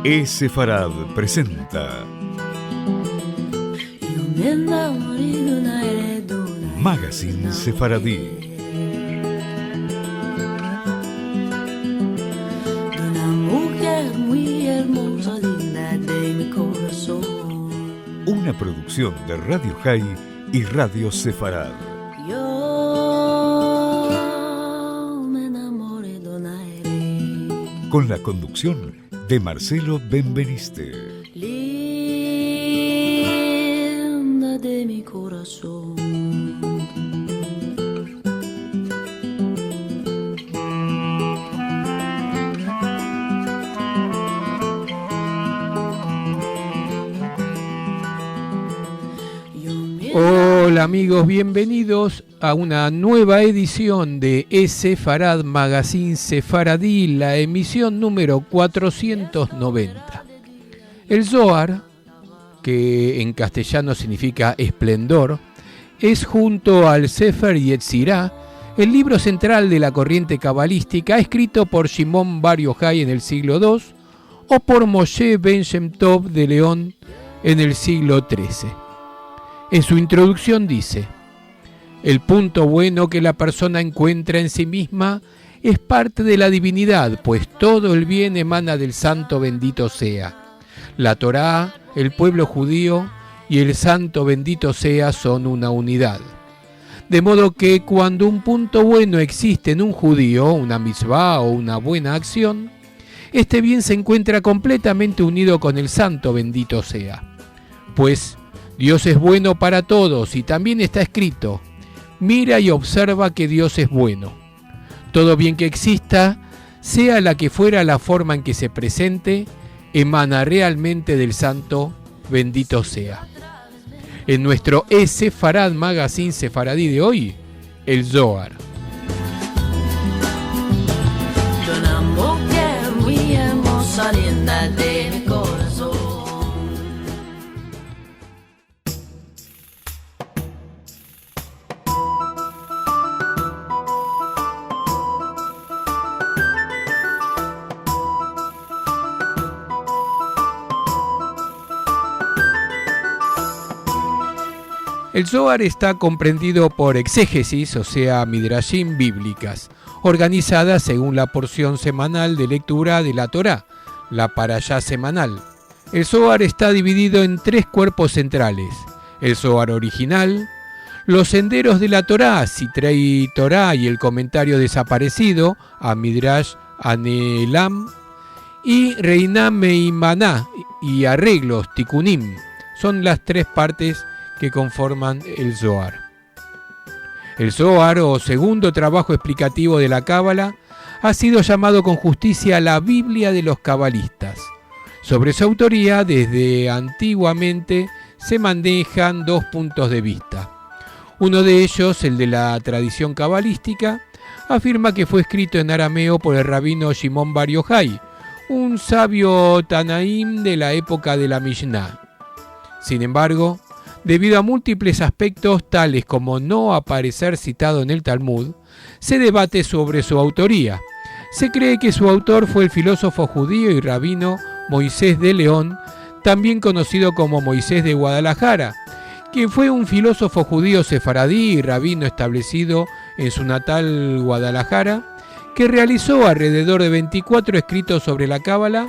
Sefarad presenta Magazine Sefaradí. Una producción de Radio High y Radio Sefarad. Con la conducción de Marcelo Benveniste. Linda de mi corazón. Hola amigos, bienvenidos a una nueva edición de Sefarad Magazine Sefaradí, la emisión número 490. El Zohar, que en castellano significa esplendor, es junto al Sefer Yetzirah el libro central de la corriente cabalística, escrito por Shimon Bar Yochai en el siglo II o por Moshe Ben Shem Tov de León en el siglo XIII. En su introducción dice: el punto bueno que la persona encuentra en sí misma es parte de la divinidad, pues todo el bien emana del santo bendito sea. La Torá, el pueblo judío y el santo bendito sea son una unidad. De modo que cuando un punto bueno existe en un judío, una mitzvah o una buena acción, este bien se encuentra completamente unido con el santo bendito sea. Pues Dios es bueno para todos y también está escrito: mira y observa que Dios es bueno. Todo bien que exista, sea la que fuera la forma en que se presente, emana realmente del santo bendito sea. En nuestro Sefarad Magazine Sefaradí de hoy, el Zohar. Una mujer muy hermosa, linda de mi corazón. El Zohar está comprendido por exégesis, o sea, midrashim bíblicas, organizadas según la porción semanal de lectura de la Torá, la parashá semanal. El Zohar está dividido en tres cuerpos centrales: el Zohar original, los senderos de la Torá, Sitrei Torá y el comentario desaparecido, a Midrash Anelam, y Reinam Meimaná y arreglos, Tikkunim. Son las tres partes que conforman el Zohar. El Zohar, o segundo trabajo explicativo de la Cábala, ha sido llamado con justicia la Biblia de los cabalistas. Sobre su autoría, desde antiguamente, se manejan dos puntos de vista. Uno de ellos, el de la tradición cabalística, afirma que fue escrito en arameo por el rabino Shimon Bar Yochai, un sabio Tanaim de la época de la Mishnah. Sin embargo, debido a múltiples aspectos tales como no aparecer citado en el Talmud, se debate sobre su autoría. Se cree que su autor fue el filósofo judío y rabino Moisés de León, también conocido como Moisés de Guadalajara, quien fue un filósofo judío sefaradí y rabino establecido en su natal Guadalajara, que realizó alrededor de 24 escritos sobre la Cábala,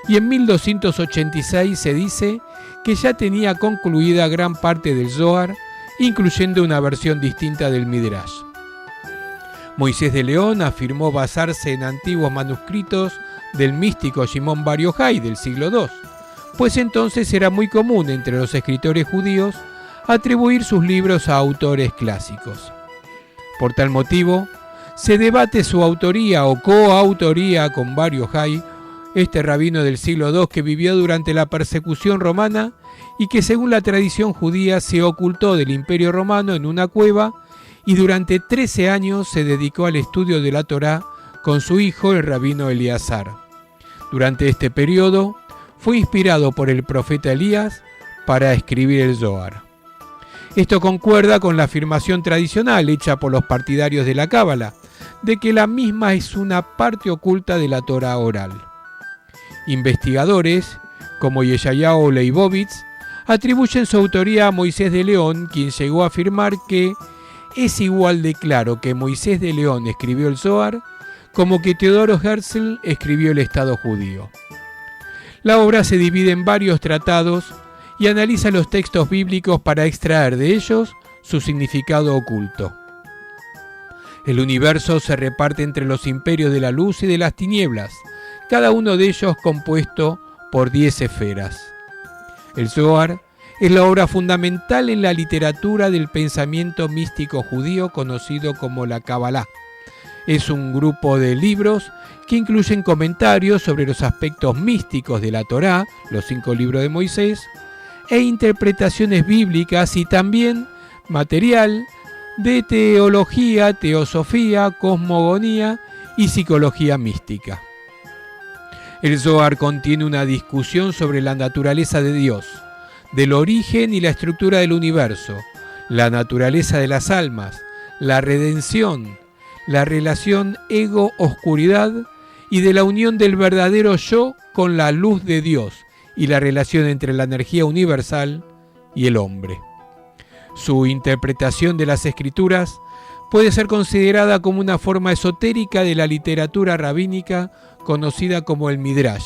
y en 1286 se dice que ya tenía concluida gran parte del Zohar, incluyendo una versión distinta del Midrash. Moisés de León afirmó basarse en antiguos manuscritos del místico Shimon Bar Yochai del siglo II, pues entonces era muy común entre los escritores judíos atribuir sus libros a autores clásicos. Por tal motivo, se debate su autoría o coautoría con Bar Yochai, este rabino del siglo II que vivió durante la persecución romana y que según la tradición judía se ocultó del Imperio Romano en una cueva y durante 13 años se dedicó al estudio de la Torá con su hijo el rabino Eleazar. Durante este periodo fue inspirado por el profeta Elías para escribir el Zohar. Esto concuerda con la afirmación tradicional hecha por los partidarios de la Cábala, de que la misma es una parte oculta de la Torá oral. Investigadores, como Yeshayahu Leibovitz, atribuyen su autoría a Moisés de León, quien llegó a afirmar que es igual de claro que Moisés de León escribió el Zohar como que Teodoro Herzl escribió el Estado judío. La obra se divide en varios tratados y analiza los textos bíblicos para extraer de ellos su significado oculto. El universo se reparte entre los imperios de la luz y de las tinieblas, cada uno de ellos compuesto por 10 esferas. El Zohar es la obra fundamental en la literatura del pensamiento místico judío conocido como la Kabbalah. Es un grupo de libros que incluyen comentarios sobre los aspectos místicos de la Torá, los 5 libros de Moisés, e interpretaciones bíblicas y también material de teología, teosofía, cosmogonía y psicología mística. El Zohar contiene una discusión sobre la naturaleza de Dios, del origen y la estructura del universo, la naturaleza de las almas, la redención, la relación ego-oscuridad y de la unión del verdadero yo con la luz de Dios y la relación entre la energía universal y el hombre. Su interpretación de las escrituras puede ser considerada como una forma esotérica de la literatura rabínica conocida como el Midrash,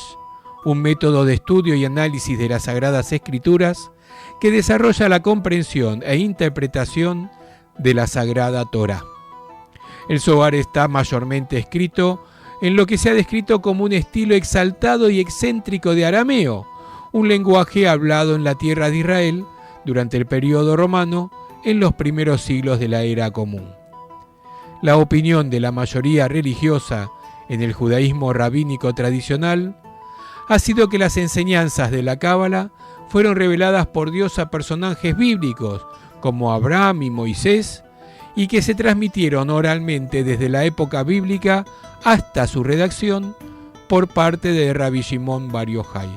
un método de estudio y análisis de las Sagradas Escrituras que desarrolla la comprensión e interpretación de la Sagrada Torá. El Zohar está mayormente escrito en lo que se ha descrito como un estilo exaltado y excéntrico de arameo, un lenguaje hablado en la tierra de Israel durante el período romano en los primeros siglos de la era común. La opinión de la mayoría religiosa en el judaísmo rabínico tradicional ha sido que las enseñanzas de la Cábala fueron reveladas por Dios a personajes bíblicos como Abraham y Moisés y que se transmitieron oralmente desde la época bíblica hasta su redacción por parte de Rabbi Shimon Bar Yochai.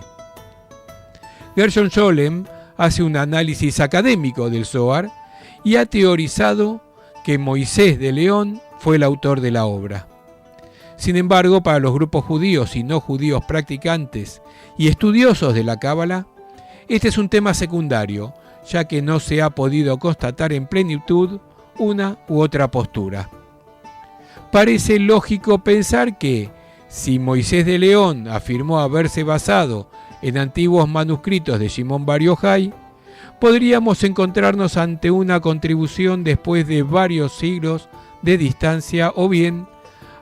Gershon Scholem hace un análisis académico del Zohar y ha teorizado que Moisés de León fue el autor de la obra. Sin embargo, para los grupos judíos y no judíos practicantes y estudiosos de la Cábala, este es un tema secundario, ya que no se ha podido constatar en plenitud una u otra postura. Parece lógico pensar que, si Moisés de León afirmó haberse basado en antiguos manuscritos de Shimon Bar Yochai, podríamos encontrarnos ante una contribución después de varios siglos de distancia o bien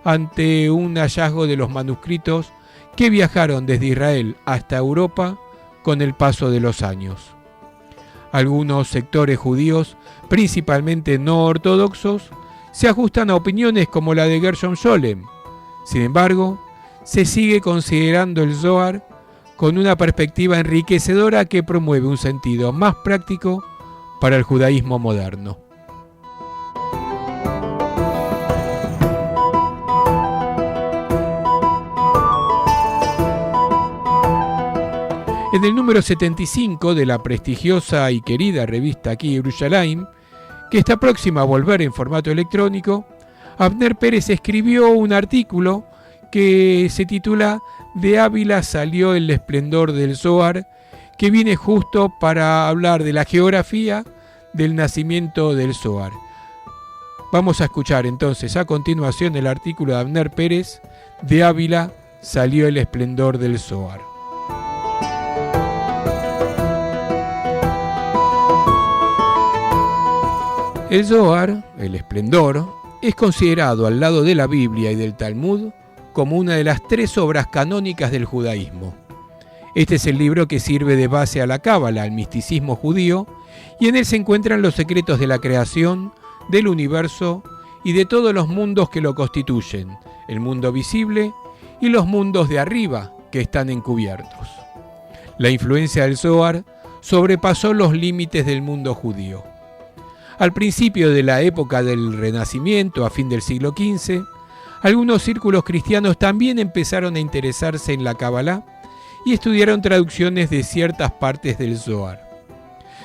ante un hallazgo de los manuscritos que viajaron desde Israel hasta Europa con el paso de los años. Algunos sectores judíos, principalmente no ortodoxos, se ajustan a opiniones como la de Gershon Scholem. Sin embargo, se sigue considerando el Zohar con una perspectiva enriquecedora que promueve un sentido más práctico para el judaísmo moderno. En el número 75 de la prestigiosa y querida revista Aquí Yerushalayim, que está próxima a volver en formato electrónico, Avner Pérez escribió un artículo que se titula "De Ávila salió el esplendor del Zohar", que viene justo para hablar de la geografía del nacimiento del Zohar. Vamos a escuchar entonces a continuación el artículo de Avner Pérez, "De Ávila salió el esplendor del Zohar". El Zohar, el esplendor, es considerado al lado de la Biblia y del Talmud como una de las 3 obras canónicas del judaísmo. Este es el libro que sirve de base a la Cábala, al misticismo judío, y en él se encuentran los secretos de la creación, del universo y de todos los mundos que lo constituyen, el mundo visible y los mundos de arriba que están encubiertos. La influencia del Zohar sobrepasó los límites del mundo judío. Al principio de la época del Renacimiento, a fin del siglo XV, algunos círculos cristianos también empezaron a interesarse en la Cábala y estudiaron traducciones de ciertas partes del Zohar.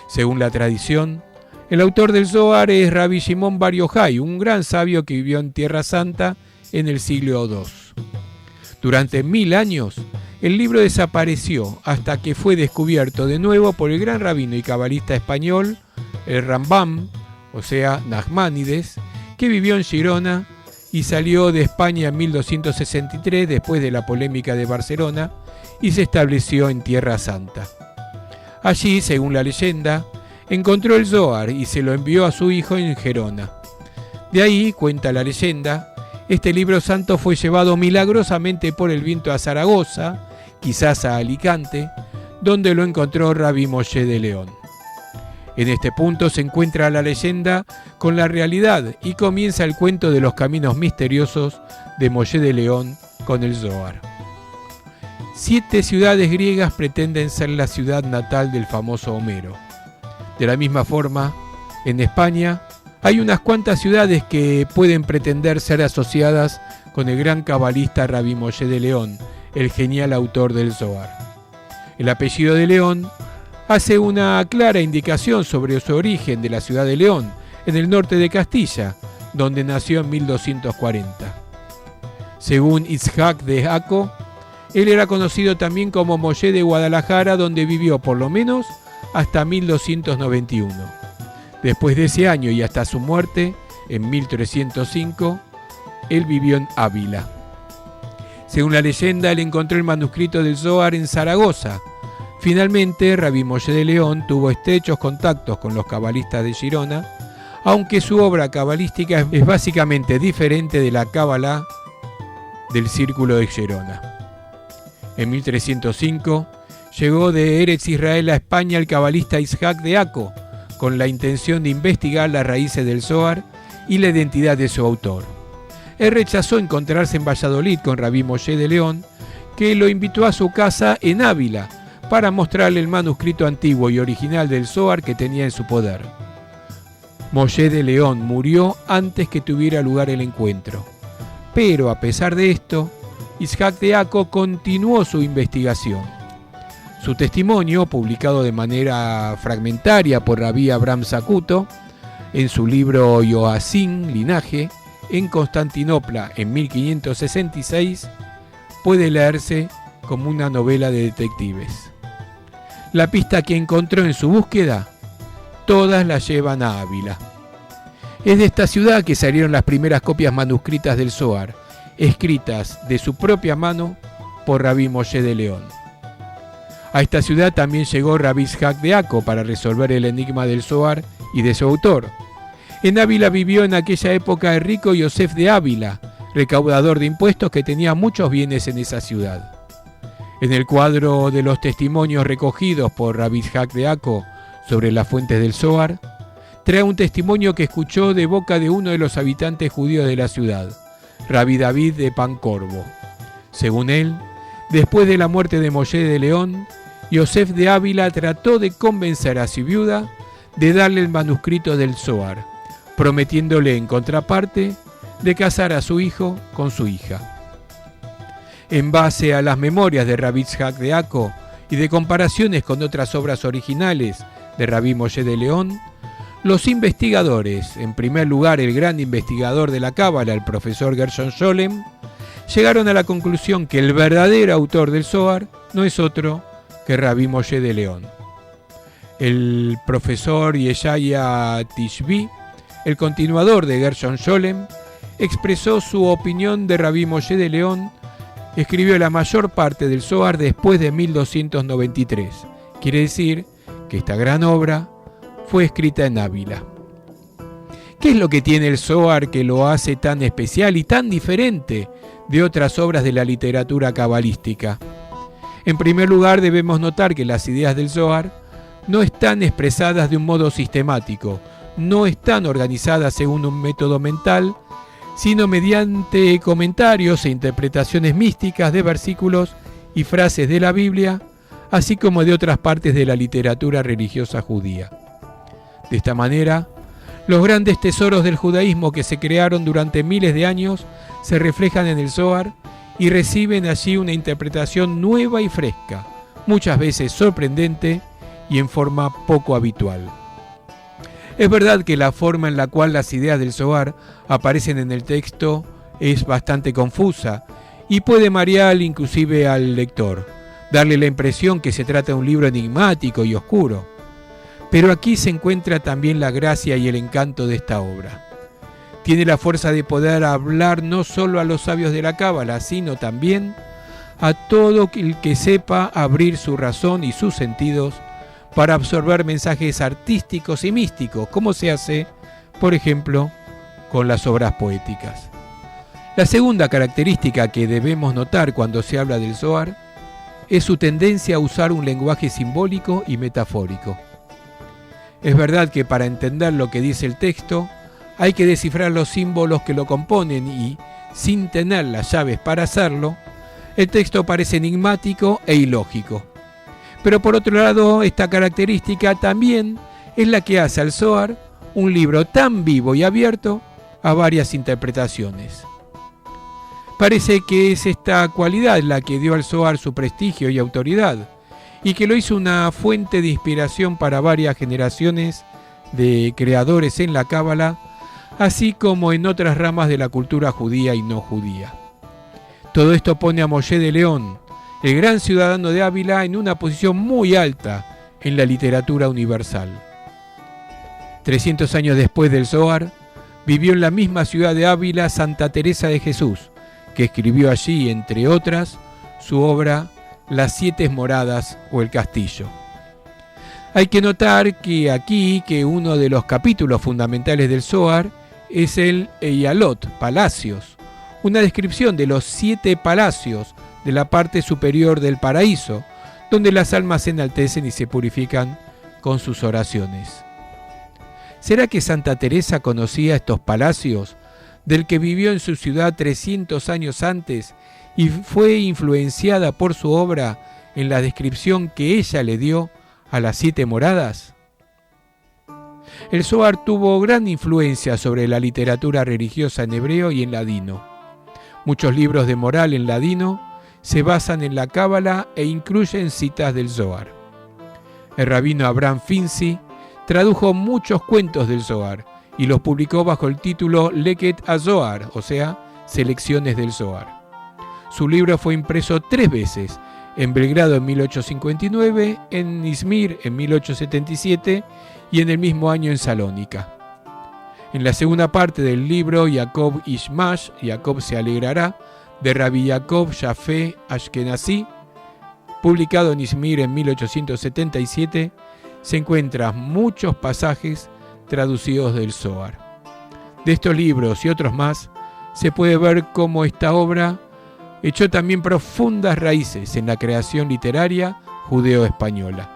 Según la tradición, el autor del Zohar es Rabbi Shimon Bar Yochai, un gran sabio que vivió en Tierra Santa en el siglo II. Durante 1000 años, el libro desapareció hasta que fue descubierto de nuevo por el gran rabino y cabalista español, el Rambam, o sea, Nachmanides, que vivió en Girona y salió de España en 1263 después de la polémica de Barcelona y se estableció en Tierra Santa. Allí, según la leyenda, encontró el Zohar y se lo envió a su hijo en Gerona. De ahí, cuenta la leyenda, este libro santo fue llevado milagrosamente por el viento a Zaragoza, quizás a Alicante, donde lo encontró Rabí Moshe de León. En este punto se encuentra la leyenda con la realidad y comienza el cuento de los caminos misteriosos de Moshe de León con el Zohar. 7 ciudades griegas pretenden ser la ciudad natal del famoso Homero. De la misma forma, en España hay unas cuantas ciudades que pueden pretender ser asociadas con el gran cabalista Rabí Moshe de León, el genial autor del Zohar. El apellido de León hace una clara indicación sobre su origen de la ciudad de León, en el norte de Castilla, donde nació en 1240. Según Itzhak de Aco, él era conocido también como Moshe de Guadalajara, donde vivió por lo menos hasta 1291. Después de ese año y hasta su muerte, en 1305, él vivió en Ávila. Según la leyenda, él encontró el manuscrito del Zohar en Zaragoza. Finalmente, Rabí Moshe de León tuvo estrechos contactos con los cabalistas de Girona, aunque su obra cabalística es básicamente diferente de la cábala del círculo de Gerona. En 1305 llegó de Eretz Israel a España el cabalista Itzhak de Aco, con la intención de investigar las raíces del Zohar y la identidad de su autor. Él rechazó encontrarse en Valladolid con Rabí Moshe de León, que lo invitó a su casa en Ávila para mostrarle el manuscrito antiguo y original del Zohar que tenía en su poder. Moshe de León murió antes que tuviera lugar el encuentro. Pero a pesar de esto, Itzhak de Aco continuó su investigación. Su testimonio, publicado de manera fragmentaria por Rabí Abraham Zacuto, en su libro Yoacín, Linaje, en Constantinopla en 1566, puede leerse como una novela de detectives. La pista que encontró en su búsqueda, todas la llevan a Ávila. Es de esta ciudad que salieron las primeras copias manuscritas del Zohar, escritas de su propia mano por Rabí Moshe de León. A esta ciudad también llegó Rabí Itzhak de Aco para resolver el enigma del Zohar y de su autor. En Ávila vivió en aquella época el rico Yosef de Ávila, recaudador de impuestos que tenía muchos bienes en esa ciudad. En el cuadro de los testimonios recogidos por Rabí Itzhak de Aco sobre las fuentes del Zohar, trae un testimonio que escuchó de boca de uno de los habitantes judíos de la ciudad, Rabí David de Pancorbo. Según él, después de la muerte de Moshe de León, Yosef de Ávila trató de convencer a su viuda de darle el manuscrito del Zohar, prometiéndole en contraparte de casar a su hijo con su hija. En base a las memorias de Rabí Itzhak de Aco y de comparaciones con otras obras originales de Rabí Moshe de León, los investigadores, en primer lugar el gran investigador de la cábala, el profesor Gershon Scholem, llegaron a la conclusión que el verdadero autor del Zohar no es otro que Rabí Moshe de León. El profesor Yeshaya Tishbi, el continuador de Gershon Scholem, expresó su opinión de Rabí Moshe de León. Escribió la mayor parte del Zohar después de 1293. Quiere decir que esta gran obra fue escrita en Ávila. ¿Qué es lo que tiene el Zohar que lo hace tan especial y tan diferente de otras obras de la literatura cabalística? En primer lugar, debemos notar que las ideas del Zohar no están expresadas de un modo sistemático, no están organizadas según un método mental, sino mediante comentarios e interpretaciones místicas de versículos y frases de la Biblia, así como de otras partes de la literatura religiosa judía. De esta manera, los grandes tesoros del judaísmo que se crearon durante miles de años se reflejan en el Zohar y reciben allí una interpretación nueva y fresca, muchas veces sorprendente y en forma poco habitual. Es verdad que la forma en la cual las ideas del Zohar aparecen en el texto es bastante confusa y puede marear inclusive al lector, darle la impresión que se trata de un libro enigmático y oscuro. Pero aquí se encuentra también la gracia y el encanto de esta obra. Tiene la fuerza de poder hablar no solo a los sabios de la Cábala, sino también a todo el que sepa abrir su razón y sus sentidos para absorber mensajes artísticos y místicos, como se hace, por ejemplo, con las obras poéticas. La segunda característica que debemos notar cuando se habla del Zohar es su tendencia a usar un lenguaje simbólico y metafórico. Es verdad que para entender lo que dice el texto hay que descifrar los símbolos que lo componen y, sin tener las llaves para hacerlo, el texto parece enigmático e ilógico. Pero por otro lado, esta característica también es la que hace al Zohar un libro tan vivo y abierto a varias interpretaciones. Parece que es esta cualidad la que dio al Zohar su prestigio y autoridad, y que lo hizo una fuente de inspiración para varias generaciones de creadores en la Cábala, así como en otras ramas de la cultura judía y no judía. Todo esto pone a Moshe de León, el gran ciudadano de Ávila, en una posición muy alta en la literatura universal. 300 años después del Zohar, vivió en la misma ciudad de Ávila Santa Teresa de Jesús, que escribió allí, entre otras, su obra Las 7 moradas o el castillo. Hay que notar que uno de los capítulos fundamentales del Zohar es el Eyalot, palacios, una descripción de los 7 palacios de la parte superior del paraíso, donde las almas se enaltecen y se purifican con sus oraciones. ¿Será que Santa Teresa conocía estos palacios del que vivió en su ciudad 300 años antes y fue influenciada por su obra en la descripción que ella le dio a las 7 moradas? El Zohar tuvo gran influencia sobre la literatura religiosa en hebreo y en ladino. Muchos libros de moral en ladino se basan en la Cábala e incluyen citas del Zohar. El rabino Abraham Finzi tradujo muchos cuentos del Zohar y los publicó bajo el título Leket HaZohar, o sea, Selecciones del Zohar. Su libro fue impreso 3 veces, en Belgrado en 1859, en Izmir en 1877 y en el mismo año en Salónica. En la segunda parte del libro Jacob Ishmash, Jacob se alegrará, de Rabbi Jacob Yafé Ashkenazi, publicado en Izmir en 1877, se encuentran muchos pasajes traducidos del Zohar. De estos libros y otros más, se puede ver cómo esta obra echó también profundas raíces en la creación literaria judeo-española.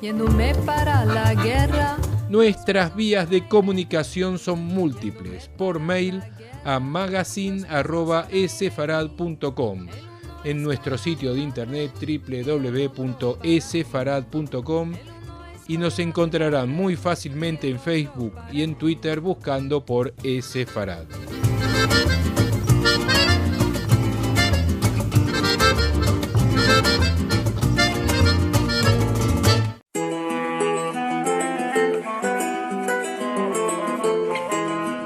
yéndome para la guerra. Nuestras vías de comunicación son múltiples. Por mail a magazine@esfarad.com, en nuestro sitio de internet www.esfarad.com, y nos encontrarán muy fácilmente en Facebook y en Twitter buscando por Esfarad.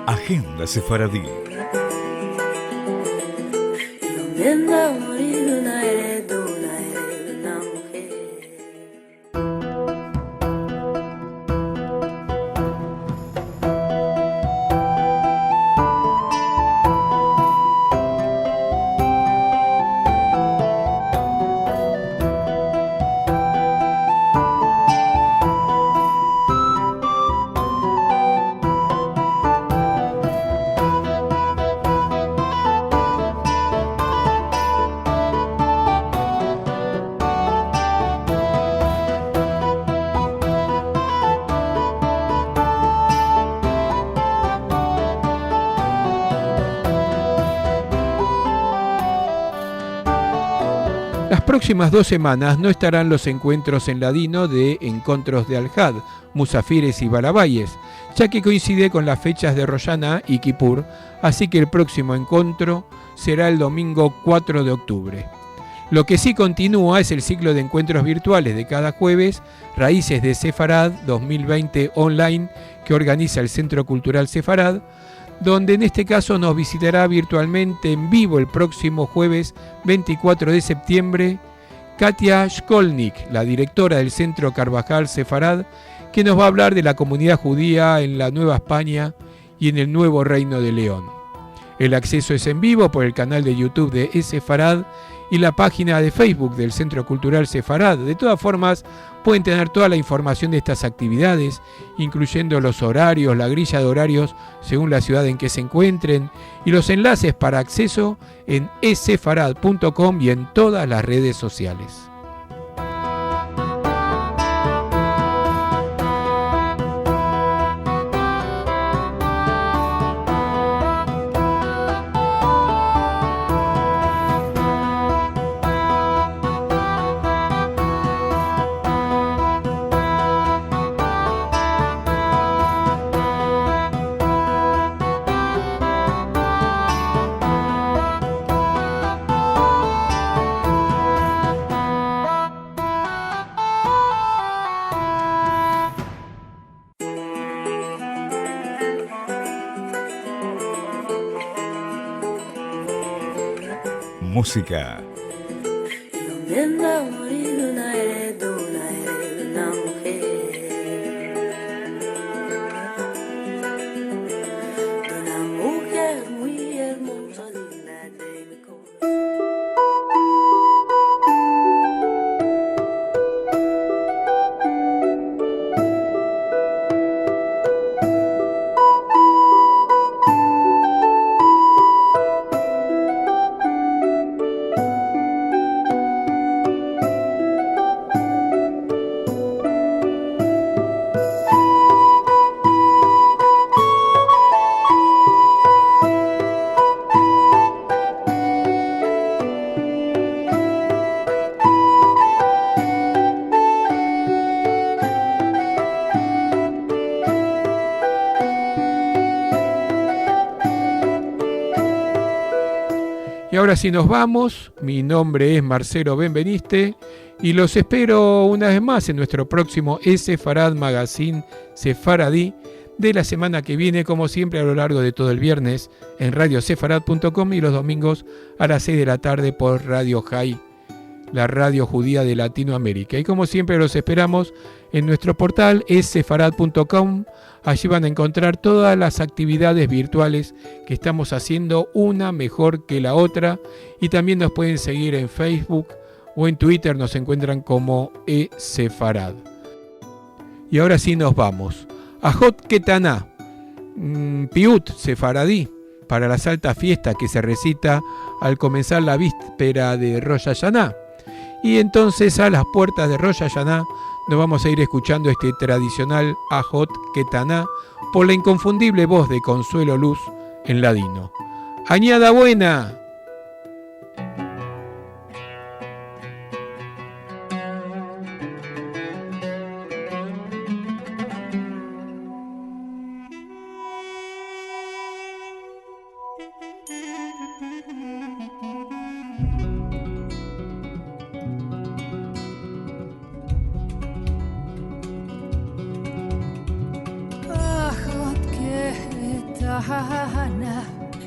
Agenda Sefaradí. Las próximas 2 semanas no estarán los encuentros en ladino de Encontros de Al-Had, Musafires y Balabayes, ya que coincide con las fechas de Rosh Hashaná y Kippur, así que el próximo encuentro será el domingo 4 de octubre. Lo que sí continúa es el ciclo de encuentros virtuales de cada jueves, Raíces de Sefarad 2020 online, que organiza el Centro Cultural Sefarad, donde en este caso nos visitará virtualmente en vivo el próximo jueves 24 de septiembre Katia Shkolnik, la directora del Centro Carvajal Sefarad, que nos va a hablar de la comunidad judía en la Nueva España y en el Nuevo Reino de León. El acceso es en vivo por el canal de YouTube de Sefarad y la página de Facebook del Centro Cultural Sefarad. De todas formas, pueden tener toda la información de estas actividades, incluyendo los horarios, la grilla de horarios según la ciudad en que se encuentren, y los enlaces para acceso en esfarad.com y en todas las redes sociales. Música. Y ahora sí nos vamos. Mi nombre es Marcelo Benveniste y los espero una vez más en nuestro próximo Esfarad Magazine Sefaradí de la semana que viene, como siempre a lo largo de todo el viernes en radiosefarad.com y los domingos a las 6 de la tarde por Radio High, la radio judía de Latinoamérica. Y como siempre los esperamos en nuestro portal esfarad.com. Allí van a encontrar todas las actividades virtuales que estamos haciendo, una mejor que la otra, y también nos pueden seguir en Facebook o en Twitter, nos encuentran como Sefarad. Y ahora sí nos vamos. Ajot Ketaná, Piut Sefaradí, para la Santa Fiesta que se recita al comenzar la víspera de Rosh Hashaná. Y entonces a las puertas de Rosh Hashaná nos vamos a ir escuchando este tradicional Ajot Ketaná por la inconfundible voz de Consuelo Luz en ladino. ¡Añada buena!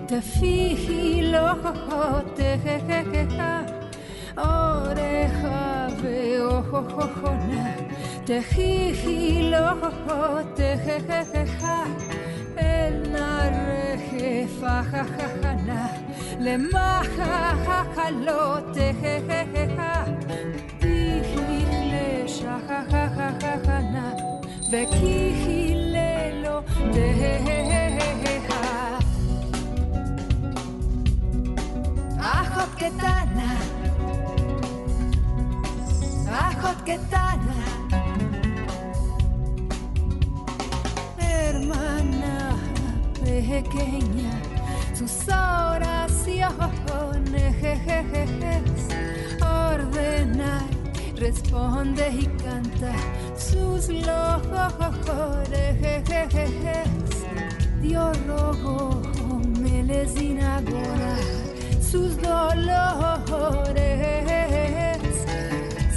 Tefilotejejeja, oreja veojojona, tejijilotejejeja, el nareje fajajajana, le majajajalotejejeja, tijile shajajajajana, vekijilelo tejejeja. Ajot Ketana, Ajot Ketana, hermana pequeña, sus oraciones ordena, responde y canta sus lores. Dios rogo me les inagora sus dolores,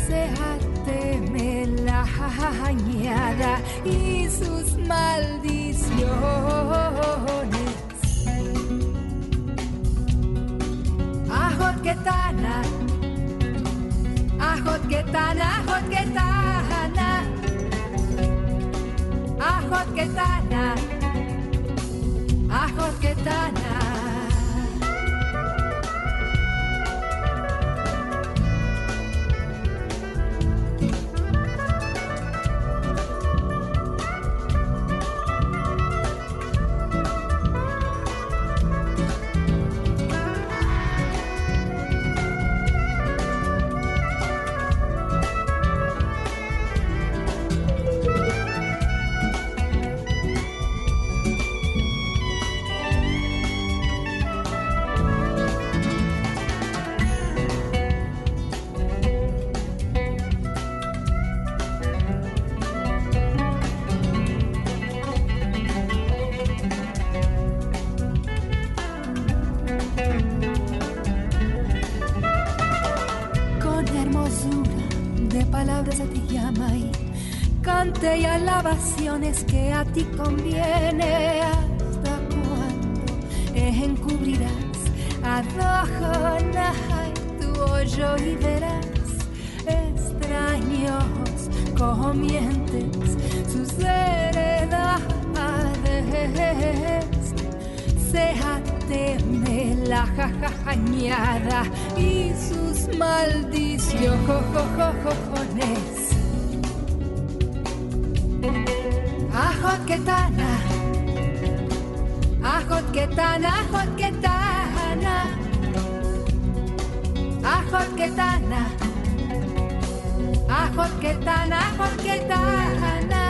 séjateme la añada y sus maldiciones. Ajot Ketana, Ajot Ketana, Ajot Ketana, Ajot Ketana, Ajot Ketana. Cante y alabaciones que a ti conviene. ¿Hasta cuándo encubrirás a Adonai tu hoyo y verás extraños comientes sus heredades? Séjateme la jajañada y sus maldiciones. Ajot Ketana, Ajot Ketana, Ajot Ketana, Ajot Ketana, Ajot Ketana, Ajot Ketana.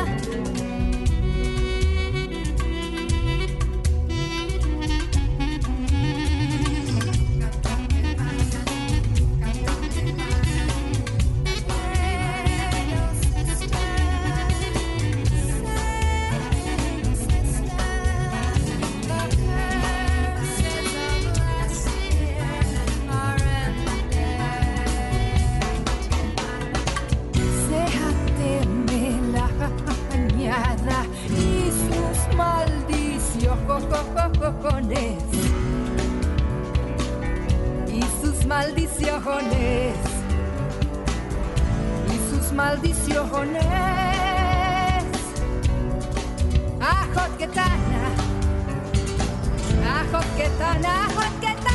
Y sus maldiciones, y sus maldiciones. Ajot Ketana, Ajot Ketana, Ajot Ketana.